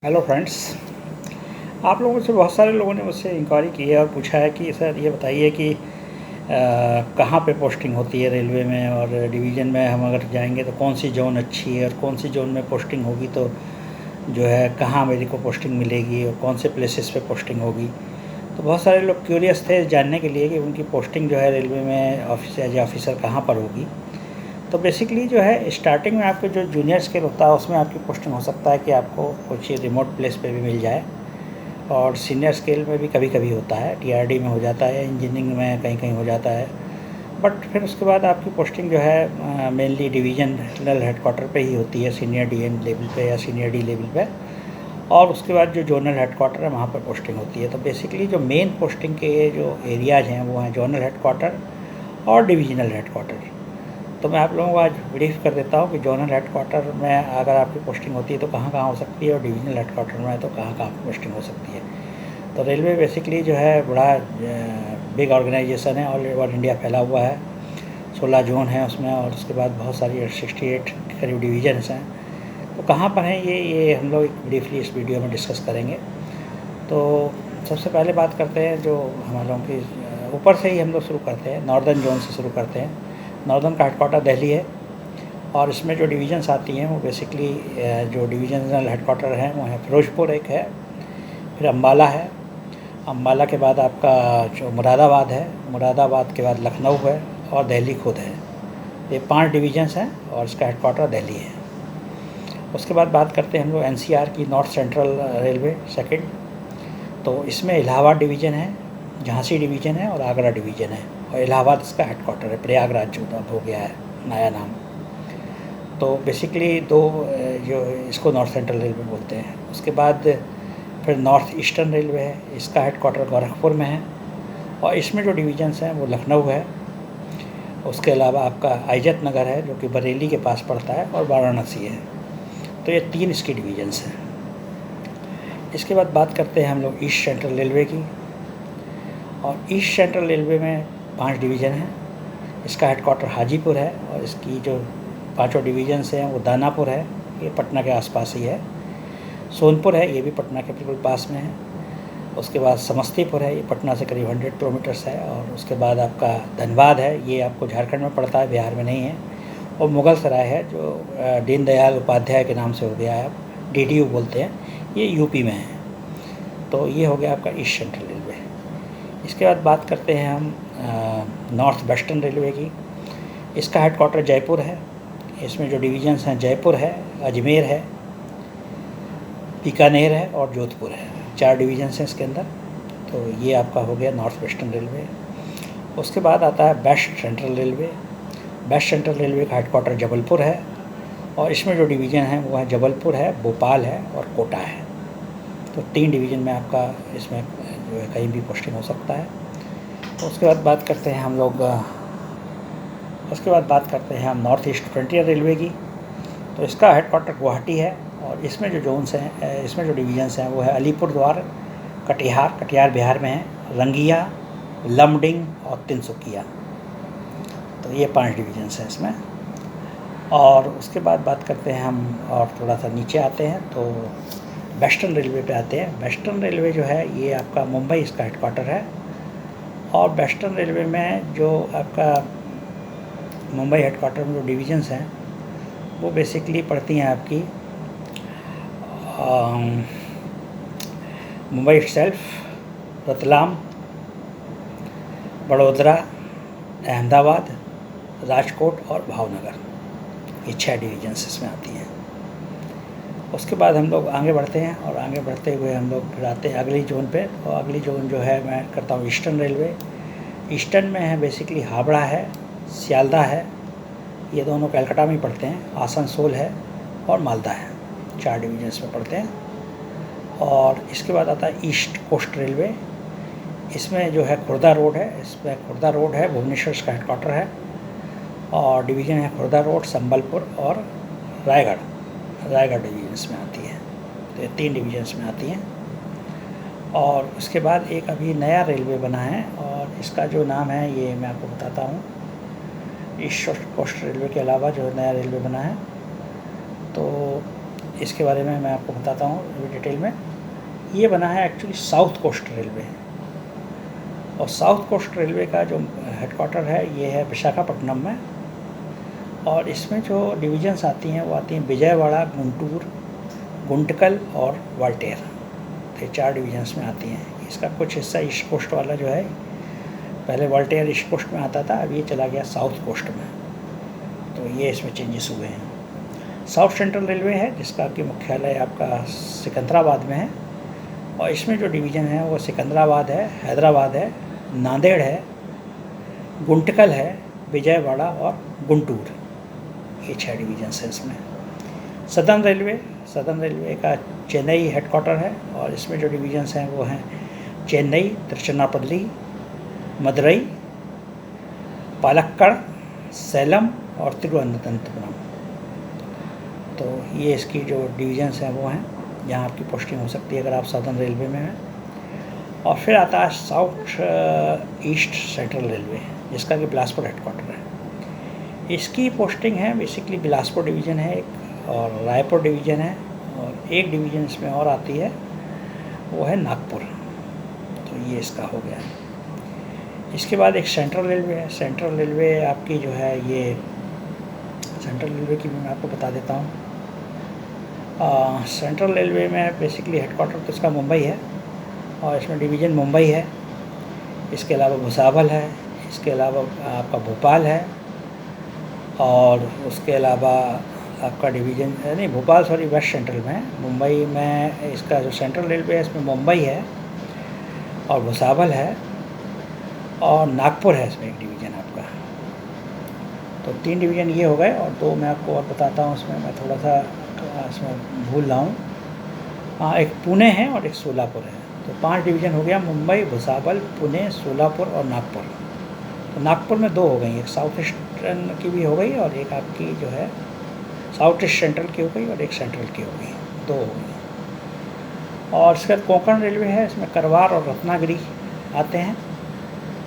Hello friends. आप लोगों से बहुत सारे लोगों ने मुझसे इंक्वायरी की है और पूछा है कि सर ये बताइए कि कहाँ पे पोस्टिंग होती है रेलवे में, और डिवीज़न में हम अगर जाएंगे तो कौन सी ज़ोन अच्छी है, और कौन सी ज़ोन में पोस्टिंग होगी तो जो है कहाँ मेरे को पोस्टिंग मिलेगी, और कौन से प्लेसेस पे पोस्टिंग होगी। तो बहुत सारे लोग क्यूरियस थे जानने के लिए कि उनकी पोस्टिंग जो है रेलवे में ऑफिस एज ऑफिसर कहाँ पर होगी। तो बेसिकली जो है स्टार्टिंग में आपके जो जूनियर स्केल होता है उसमें आपकी पोस्टिंग हो सकता है कि आपको कुछ रिमोट प्लेस पे भी मिल जाए, और सीनियर स्केल में भी कभी कभी होता है, टीआरडी में हो जाता है, इंजीनियरिंग में कहीं कहीं हो जाता है। बट फिर उसके बाद आपकी पोस्टिंग जो है मेनली डिवीजनल हेडक्वार्टर पे ही होती है, सीनियर डीएन लेवल पे या सीनियर डी लेवल पे। और उसके बाद जो जोनल हेडक्वार्टर है वहाँ पर पोस्टिंग होती है। तो बेसिकली जो मेन पोस्टिंग के जो एरियाज़ हैं वो हैं जोनल हेडक्वार्टर और डिवीजनल हेडक्वार्टर। तो मैं आप लोगों को आज ब्रीफ कर देता हूँ कि जोनल हेडक्वार्टर में अगर आपकी पोस्टिंग होती है तो कहाँ कहाँ हो सकती है, और डिवीजनल हेडक्वार्टर में तो कहाँ कहाँ पोस्टिंग हो सकती है। तो रेलवे बेसिकली जो है बड़ा बिग ऑर्गेनाइजेशन है, ऑल ओवर इंडिया फैला हुआ है। 16 जोन हैं उसमें, और उसके बाद बहुत सारी 68 करीब डिवीजन्स हैं। तो कहाँ पर हैं ये हम लोग ब्रीफली इस वीडियो में डिस्कस करेंगे। तो सबसे पहले बात करते हैं जो हम लोगों की ऊपर से ही हम लोग शुरू करते हैं, नॉर्दर्न जोन से शुरू करते हैं। नॉर्दर्न का हेडक्वार्टर दिल्ली है, और इसमें जो डिवीजन्स आती हैं वो बेसिकली जो डिवीजनल हेडक्वार्टर हैं वो है फिरोजपुर एक है, फिर अम्बाला है, अम्बाला के बाद आपका जो मुरादाबाद है, मुरादाबाद के बाद लखनऊ है, और दिल्ली खुद है। ये 5 डिवीजन्स हैं और इसका हेडक्वार्टर दिल्ली है। उसके बाद बात करते हैं हम लोग एनसीआर की, नॉर्थ सेंट्रल रेलवे सेकंड। तो इसमें इलाहाबाद डिवीज़न है, झांसी डिवीज़न है और आगरा डिवीज़न है, और इलाहाबाद इसका हेडक्वार्टर है, प्रयागराज जो अब हो गया है नया नाम। तो बेसिकली दो जो इसको नॉर्थ सेंट्रल रेलवे बोलते हैं। उसके बाद फिर नॉर्थ ईस्टर्न रेलवे है, इसका हेडक्वार्टर गोरखपुर में है, और इसमें जो डिवीजन्स हैं वो लखनऊ है। उसके अलावा आपका आइजत नगर है जो कि बरेली के पास पड़ता है, और वाराणसी है। तो ये 3 इसकी डिवीजन्स हैं। इसके बाद बात करते हैं हम लोग ईस्ट सेंट्रल रेलवे की, और ईस्ट सेंट्रल रेलवे में 5 डिवीज़न हैं। इसका हेडक्वार्टर हाजीपुर है, और इसकी जो 5 डिवीजन्स हैं वो दानापुर है, ये पटना के आसपास ही है। सोनपुर है, ये भी पटना के बिल्कुल पास में है। उसके बाद समस्तीपुर है, ये पटना से करीब 100 किलोमीटर्स है। और उसके बाद आपका धनबाद है, ये आपको झारखंड में पड़ता है, बिहार में नहीं है। और मुगल सराय है जो दीनदयाल उपाध्याय के नाम से हो गया है, डीडीयू बोलते हैं, ये यूपी में है। तो ये हो गया आपका ईस्ट सेंट्रल रेलवे। इसके बाद बात करते हैं हम नॉर्थ वेस्टर्न रेलवे की। इसका हेडक्वार्टर जयपुर है। इसमें जो डिवीजन्स हैं जयपुर है, अजमेर है, बीकानेर है और जोधपुर है। 4 डिवीजन्स हैं इसके अंदर। तो ये आपका हो गया नॉर्थ वेस्टर्न रेलवे। उसके बाद आता है west central railway. West central railway का हेडक्वार्टर जबलपुर है, और इसमें जो डिवीज़न है वो है जबलपुर है, भोपाल है और कोटा है। तो 3 डिवीज़न में आपका इसमें जो है कहीं भी पोस्टिंग हो सकता है। तो उसके बाद बात करते हैं हम लोग हम नॉर्थ ईस्ट फ्रंटियर रेलवे की। तो इसका हेडक्वार्टर गुवाहाटी है, और इसमें जो जोन्स हैं, इसमें जो डिवीजन्स हैं वो है अलीपुरद्वार, कटिहार बिहार में है, रंगिया, लमडिंग और तिनसुकिया। तो ये 5 डिवीजन्स हैं इसमें। और उसके बाद बात करते हैं हम, और थोड़ा सा नीचे आते हैं तो वेस्टर्न रेलवे पे आते हैं। वेस्टर्न रेलवे जो है ये आपका मुंबई इसका हेडक्वार्टर है, और वेस्टर्न रेलवे में जो आपका मुंबई हेडक्वार्टर में जो डिवीजन्स हैं वो बेसिकली पड़ती हैं आपकी मुंबई इटसेल्फ, रतलाम, बड़ोदरा, अहमदाबाद, राजकोट और भावनगर। ये 6 डिवीजन्स इसमें आती हैं। उसके बाद हम लोग आगे बढ़ते हैं, और आगे बढ़ते हुए हम लोग फिर आते हैं अगली जोन पे। और अगली जोन जो है मैं करता हूँ ईस्टर्न रेलवे। ईस्टर्न में है बेसिकली हावड़ा है, सियालदा है, ये दोनों कलकत्ता में ही पड़ते हैं, आसनसोल है और मालदा है। 4 डिवीजन्स में पड़ते हैं। और इसके बाद आता है ईस्ट कोस्ट रेलवे। इसमें जो है खुर्दा रोड है, भुवनेश्वर इसका हेडक्वार्टर है, और डिवीज़न है खुर्दा रोड, संबलपुर और रायगढ़ डिवीजन्स में आती है। तो ये 3 डिवीजन्स में आती हैं। और उसके बाद एक अभी नया रेलवे बना है, और इसका जो नाम है ये मैं आपको बताता हूँ। ईस्ट कोस्ट रेलवे के अलावा जो नया रेलवे बना है, तो इसके बारे में मैं आपको बताता हूँ अभी डिटेल में। ये बना है एक्चुअली साउथ कोस्ट रेलवे, और साउथ कोस्ट रेलवे का जो हेडक्वार्टर है ये है विशाखापट्टनम में। और इसमें जो डिवीज़न्स आती हैं वो आती हैं विजयवाड़ा, गुंटूर, गुंटकल और वाल्टेर। तो ये 4 डिवीजन्स में आती हैं। इसका कुछ हिस्सा ईस्ट कोस्ट वाला जो है, पहले वाल्टेर ईस्ट कोस्ट में आता था, अब ये चला गया साउथ कोस्ट में। तो ये इसमें चेंजेस हुए हैं। साउथ सेंट्रल रेलवे है जिसका कि मुख्यालय आपका सिकंदराबाद में है, और इसमें जो डिवीज़न है वो सिकंदराबाद है, हैदराबाद है, नांदेड़ है, गुंटकल है, विजयवाड़ा और गुंटूर, ये 6 डिवीजन्स हैं इसमें। सदर्न रेलवे का चेन्नई हेडक्वार्टर है, और इसमें जो डिवीजन्स हैं वो हैं चेन्नई, तिरुचिरापल्ली, मदुरई, पालक्कड़, सैलम और तिरुवनंतपुरम। तो ये इसकी जो डिवीजन्स हैं वो हैं जहाँ आपकी पोस्टिंग हो सकती है अगर आप सदर्न रेलवे में हैं। और फिर आता है साउथ ईस्ट सेंट्रल रेलवे, जिसका कि बिलासपुर हेडक्वार्टर है। इसकी पोस्टिंग है बेसिकली बिलासपुर डिवीज़न है एक, और रायपुर डिवीज़न है, और एक डिवीज़न इसमें और आती है वो है नागपुर। तो ये इसका हो गया है। इसके बाद एक सेंट्रल रेलवे है। सेंट्रल रेलवे आपकी जो है ये सेंट्रल रेलवे की भी मैं आपको बता देता हूँ। सेंट्रल रेलवे में बेसिकली हेडक्वार्टर तो इसका मुंबई है, और इसमें डिवीज़न मुंबई है। इसके अलावा भुसावल है, इसके अलावा आपका भोपाल है, और उसके अलावा आपका डिवीज़न नहीं भोपाल सॉरी वेस्ट सेंट्रल में है। मुंबई में इसका जो सेंट्रल रेलवे है इसमें मुंबई है और भुसावल है और नागपुर है इसमें एक डिवीज़न आपका। तो 3 डिवीज़न ये हो गए, और 2 मैं आपको और बताता हूँ। इसमें मैं थोड़ा सा इसमें भूल रहा हूँ। हाँ, एक पुणे है और एक सोलापुर है। तो 5 डिवीज़न हो गया, मुंबई, भुसावल, पुणे, सोलापुर और नागपुर। तो नागपुर में 2 हो गई, एक साउथ ईस्टर्न की भी हो गई और एक आपकी जो है साउथ ईस्ट सेंट्रल की हो गई और एक सेंट्रल की हो गई, 2 हो गई। और इसके बाद कोंकण रेलवे है, इसमें करवार और रत्नागिरी आते हैं।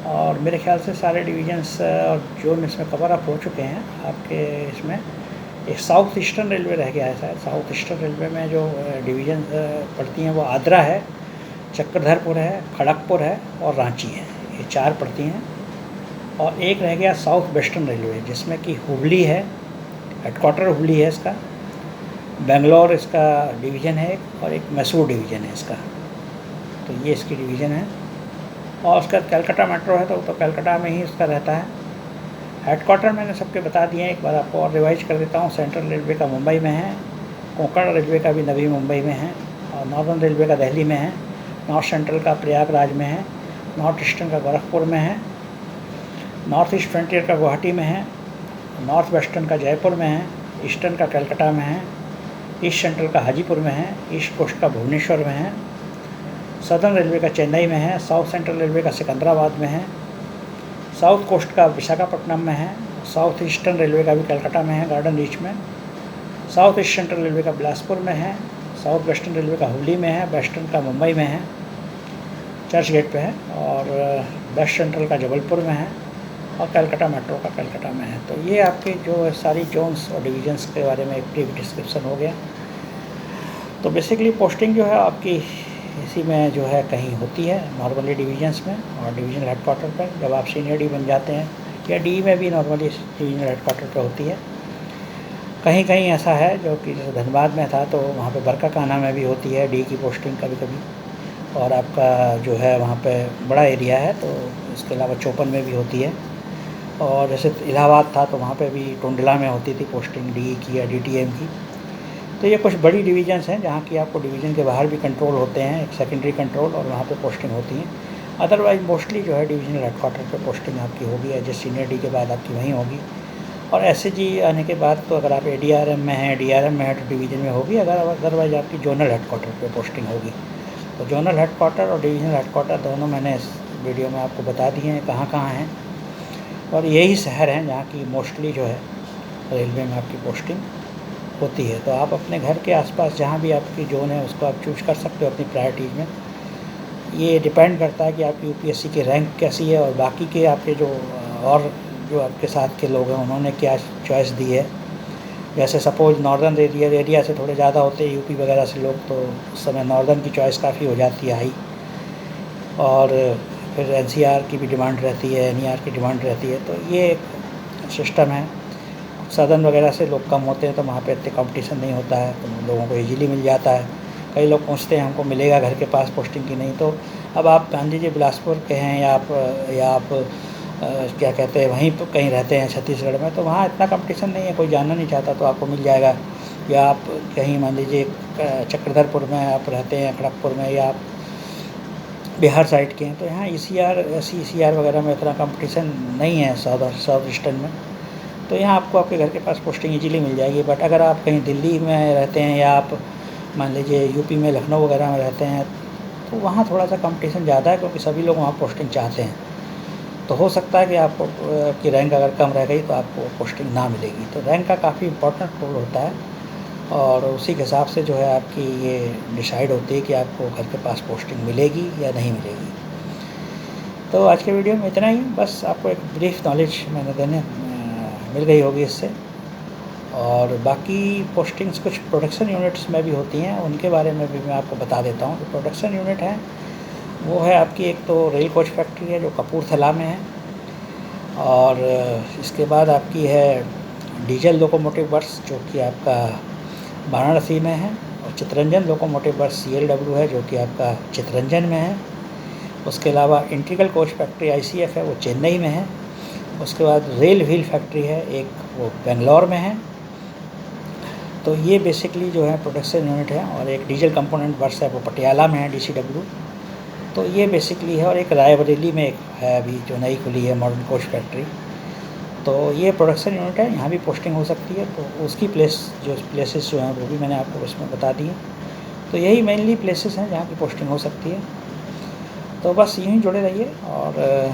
और मेरे ख्याल से सारे डिवीजन्स और जोन इसमें कवर अप हो चुके हैं आपके। इसमें एक साउथ ईस्टर्न रेलवे रह गया है शायद। साउथ ईस्टर्न रेलवे में जो डिवीज़न पड़ती हैं वो आद्रा है, चक्रधरपुर है, खड़गपुर है और रांची है, ये 4 पड़ती हैं। और एक रह गया साउथ वेस्टर्न रेलवे, जिसमें कि हुबली है, हेडक्वार्टर हुबली है इसका, बेंगलोर इसका डिवीज़न है एक, और एक मैसूर डिवीज़न है इसका। तो ये इसकी डिवीज़न है। और उसका कलकत्ता मेट्रो है, तो कलकत्ता में ही इसका रहता है। हेडक्वार्टर मैंने सबके बता दिए हैं, एक बार आपको और रिवाइज कर देता हूँ। सेंट्रल रेलवे का मुंबई में है, कोंकण रेलवे का भी नवी मुंबई में है, और नॉर्दर्न रेलवे का दिल्ली में है, नॉर्थ सेंट्रल का प्रयागराज में है, नॉर्थ ईस्टर्न का गोरखपुर में है, नॉर्थ ईस्ट फ्रंटियर का गुवाहाटी में है, नॉर्थ वेस्टर्न का जयपुर में है, ईस्टर्न का कलकत्ता में है, ईस्ट सेंट्रल का हाजीपुर में है, ईस्ट कोस्ट का भुवनेश्वर में है, सदर्न रेलवे का चेन्नई में है, साउथ सेंट्रल रेलवे का सिकंदराबाद में है, साउथ कोस्ट का विशाखापट्टनम में है, साउथ ईस्टर्न रेलवे का भी कलकत्ता में है, गार्डन रीच में, साउथ ईस्ट सेंट्रल रेलवे का बिलासपुर में है, साउथ वेस्टर्न रेलवे का हुबली में है, वेस्टर्न का मुंबई में है, चर्च गेट पे है, और वेस्ट सेंट्रल का जबलपुर में है, और कलकत्ता मेट्रो का कलकत्ता में है। तो ये आपके जो सारी जोन्स और डिवीजन्स के बारे में एक ब्रीफ डिस्क्रिप्शन हो गया। तो बेसिकली पोस्टिंग जो है आपकी इसी में जो है कहीं होती है नॉर्मली डिवीजन्स में, और डिवीजनल हेडक्वार्टर पर जब आप सीनियर डी बन जाते हैं, या डी में भी नॉर्मली डिवीजनल हेडक्वार्टर पर होती है। कहीं कहीं ऐसा है जो कि जैसे धनबाद में था तो वहाँ पे बरकाकाना में भी होती है डी की पोस्टिंग कभी कभी, और आपका जो है वहाँ पे बड़ा एरिया है तो इसके अलावा चौपन में भी होती है। और जैसे इलाहाबाद था तो वहाँ पे भी टुंडला में होती थी पोस्टिंग डी की या डीटीएम की। तो ये कुछ बड़ी डिवीजन्स हैं जहाँ की आपको डिवीज़न के बाहर भी कंट्रोल होते हैं, एक सेकेंडरी कंट्रोल, और वहाँ पे पोस्टिंग होती हैं। अदरवाइज मोस्टली जो है डिवीजनल हेडक्वार्टर पे पोस्टिंग आपकी होगी, या जिस सीनियर डी के बाद आपकी वहीं होगी। और एसएजी आने के बाद तो अगर आप एडीआरएम में हैं, डीआरएम में है तो डिवीज़न में होगी, अदरवाइज आपकी जोनल हेडक्वार्टर पे पोस्टिंग होगी। तो जोनल हेडक्वार्टर और डिवीजनल हेडक्वार्टर दोनों मैंने इस वीडियो में आपको बता दिए हैं कहाँ कहाँ हैं, और यही शहर हैं जहाँ की मोस्टली जो है रेलवे में आपकी पोस्टिंग होती है। तो आप अपने घर के आसपास जहाँ भी आपकी जोन है उसको आप चूज कर सकते हो अपनी प्रायोरिटीज़ में। ये डिपेंड करता है कि आपकी यूपीएससी की रैंक कैसी है, और बाकी के आपके जो और जो आपके साथ के लोग हैं उन्होंने क्या चॉइस दी है, जैसे सपोज नॉर्दर्न एरिया से थोड़े ज़्यादा होते हैं यूपी वगैरह से लोग, तो उस समय नॉर्दर्न की चॉइस काफ़ी हो जाती है हाई, और फिर एनसीआर की भी डिमांड रहती है, एनईआर की डिमांड रहती है। तो ये एक सिस्टम है। सदर्न वगैरह से लोग कम होते हैं तो वहाँ पे इतने कंपटीशन नहीं होता है, तो लोगों को इजीली मिल जाता है। कई लोग पूछते हैं हमको मिलेगा घर के पास पोस्टिंग की नहीं, तो अब आप मान लीजिए बिलासपुर के हैं या आप क्या कहते हैं वहीं पर कहीं रहते हैं छत्तीसगढ़ में, तो वहाँ इतना कंपटीशन नहीं है, कोई जानना नहीं चाहता तो आपको मिल जाएगा। या आप कहीं मान लीजिए चक्रधरपुर में आप रहते हैं, खड़गपुर में, या आप बिहार साइड के हैं, तो यहाँ ECR वगैरह में इतना कंपटीशन नहीं है साउथ ईस्टर्न में, तो यहाँ आपको आपके घर के पास पोस्टिंग इजीली मिल जाएगी। बट अगर आप कहीं दिल्ली में रहते हैं या आप मान लीजिए यूपी में लखनऊ वगैरह में रहते हैं, तो वहाँ थोड़ा सा कंपटीशन ज़्यादा है, क्योंकि सभी लोग वहाँ पोस्टिंग चाहते हैं। तो हो सकता है कि आपको की रैंक अगर कम रह गई तो आपको पोस्टिंग ना मिलेगी। तो रैंक का काफ़ी इम्पोर्टेंट रोल होता है, और उसी के हिसाब से जो है आपकी ये डिसाइड होती है कि आपको घर के पास पोस्टिंग मिलेगी या नहीं मिलेगी। तो आज के वीडियो में इतना ही, बस आपको एक ब्रीफ नॉलेज मैंने देने मिल गई होगी इससे। और बाकी पोस्टिंग्स कुछ प्रोडक्शन यूनिट्स में भी होती हैं, उनके बारे में भी मैं आपको बता देता हूँ। जो प्रोडक्शन यूनिट है वो है आपकी, एक तो रेल कोच फैक्ट्री है जो कपूरथला में है, और इसके बाद आपकी है डीजल लोकोमोटिव वर्क्स जो कि आपका वाराणसी में है, और चितरंजन लोकोमोटिव वर्क्स CLW है जो कि आपका चितरंजन में है। उसके अलावा इंटीग्रल कोच फैक्ट्री ICF है, वो चेन्नई में है। उसके बाद रेल व्हील फैक्ट्री है एक, वो बेंगलोर में है। तो ये बेसिकली जो है प्रोडक्शन यूनिट है। और एक डीजल कंपोनेंट वर्क्स है वो पटियाला में है, DCW। तो ये बेसिकली है। और एक रायबरेली में एक है अभी जो नई खुली है मॉडर्न कोच फैक्ट्री। तो ये प्रोडक्शन यूनिट है, यहाँ भी पोस्टिंग हो सकती है। तो उसकी प्लेसेस जो हैं वो भी मैंने आपको उसमें बता दी हैं। तो यही मेनली प्लेसेस हैं जहाँ की पोस्टिंग हो सकती है। तो बस यहीं जुड़े रहिए, और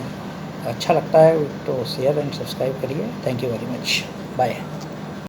अच्छा लगता है तो शेयर एंड सब्सक्राइब करिए। Thank you very much, bye.